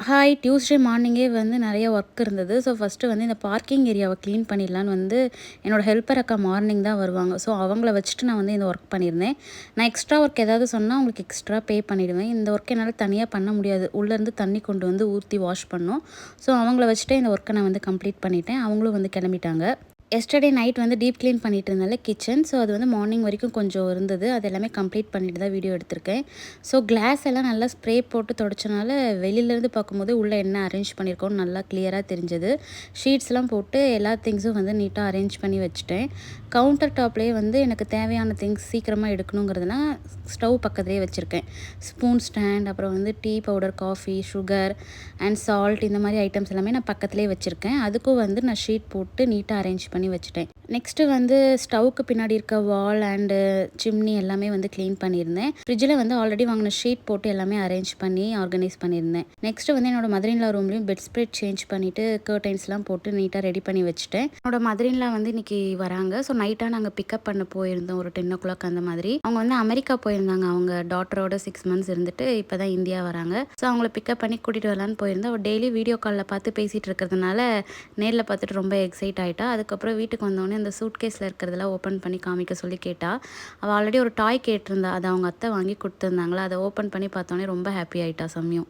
Hi! Tuesday மார்னிங்கே வந்து நெறைய ஒர்க் இருந்தது. ஸோ, ஃபஸ்ட்டு வந்து இந்த பார்க்கிங் ஏரியாவ க்ளீன் பண்ணிடலான்னு வந்து என்னோட ஹெல்ப்பர் அக்கா மார்னிங் தான் வருவாங்க. ஸோ, அவங்கள வச்சுட்டு நான் வந்து இந்த ஒர்க் பண்ணியிருந்தேன். நான் எக்ஸ்ட்ரா ஒர்க் ஏதாவது சொன்னா அவங்களுக்கு எக்ஸ்ட்ரா பே பண்ணிடுவேன். இந்த ஒர்க் என்னால தனியா பண்ண முடியாது. உள்ளேருந்து தண்ணி கொண்டு வந்து ஊத்தி வாஷ் பண்ணணும். ஸோ, அவங்கள வச்சுட்டே இந்த ஒர்க்க நான் வந்து கம்ப்ளீட் பண்ணிட்டேன். அவங்களும் வந்து கெளம்பிட்டாங்க. எஸ்டர்டே நைட் வந்து டீப் க்ளீன் பண்ணிட்டு இருந்தேன்ல கிச்சன். ஸோ, அது வந்து மார்னிங் வரைக்கும் கொஞ்சம் இருந்தது. அது எல்லாமே கம்ப்ளீட் பண்ணிட்டு தான் வீடியோ எடுத்திருக்கேன். ஸோ, கிளாஸ் எல்லாம் நல்லா ஸ்ப்ரே போட்டு தொடச்சனால வெளியிலேருந்து பார்க்கும்போது உள்ள என்ன அரேஞ்ச் பண்ணியிருக்கோம்னு நல்லா கிளியரா தெரிஞ்சது. ஷீட்ஸ்லாம் போட்டு எல்லா திங்ஸும் வந்து நீட்டா அரேஞ்ச் பண்ணி வச்சுட்டேன். கவுண்டர் டாப்லேயே வந்து எனக்கு தேவையான திங்ஸ் சீக்கிரமா எடுக்கணுங்கிறதுலாம் ஸ்டவ் பக்கத்துலேயே வச்சுருக்கேன். ஸ்பூன் ஸ்டாண்ட், அப்புறம் வந்து tea powder, coffee, sugar and salt இந்த மாதிரி ஐட்டம்ஸ் எல்லாமே நான் பக்கத்துலேயே வச்சுருக்கேன். அதுக்கும் வந்து நான் ஷீட் போட்டு நீட்டாக அரேஞ்ச் பண்ணி வச்சுட்டேன். நெக்ஸ்ட்டு வந்து ஸ்டவ்வுக்கு பின்னாடி இருக்க வால் அண்டு சிம்னி எல்லாமே வந்து க்ளீன் பண்ணியிருந்தேன். ஃப்ரிட்ஜில் வந்து ஆல்ரெடி வாங்கின ஷீட் போட்டு எல்லாமே அரேஞ்ச் பண்ணி ஆர்கனைஸ் பண்ணியிருந்தேன். நெக்ஸ்ட்டு வந்து என்னோட மதர் இன் லா ரூம்லேயும் பெட் ஸ்ப்ரெட் சேஞ்ச் பண்ணிவிட்டு கர்டைன்ஸ்லாம் போட்டு நீட்டாக ரெடி பண்ணி வச்சுட்டேன். என்னோட மதர் இன் லா வந்து இன்றைக்கி வராங்க. ஸோ, நைட்டாக நாங்கள் பிக்கப் பண்ண போயிருந்தோம் ஒரு 10 o'clock அந்த மாதிரி. அவங்க வந்து அமெரிக்கா போயிருந்தாங்க. அவங்க டாட்டரோட 6 months இருந்துட்டு இப்போ தான் இந்தியா வராங்க. ஸோ, அவங்கள பிக்கப் பண்ணி கூட்டிகிட்டு வரலான்னு போயிருந்தோம். அவள் டெய்லி வீடியோ காலில் பார்த்து பேசிகிட்டு இருக்கிறதுனால நேரில் பார்த்துட்டு ரொம்ப எக்ஸைட் ஆகிட்டா. அதுக்கப்புறம் வீட்டுக்கு வந்தோடனே அந்த சூட்கேஸில் இருக்கிறதெல்லாம் ஓப்பன் பண்ணி காமிக்க சொல்லி கேட்டா. அவள் ஆல்ரெடி ஒரு டாய் கேட்டிருந்தா. அதை அவங்க அத்தை வாங்கி கொடுத்துருந்தாங்களா. அதை ஓப்பன் பண்ணி பார்த்தோன்னே ரொம்ப ஹாப்பி ஆகிட்டா சமயம்.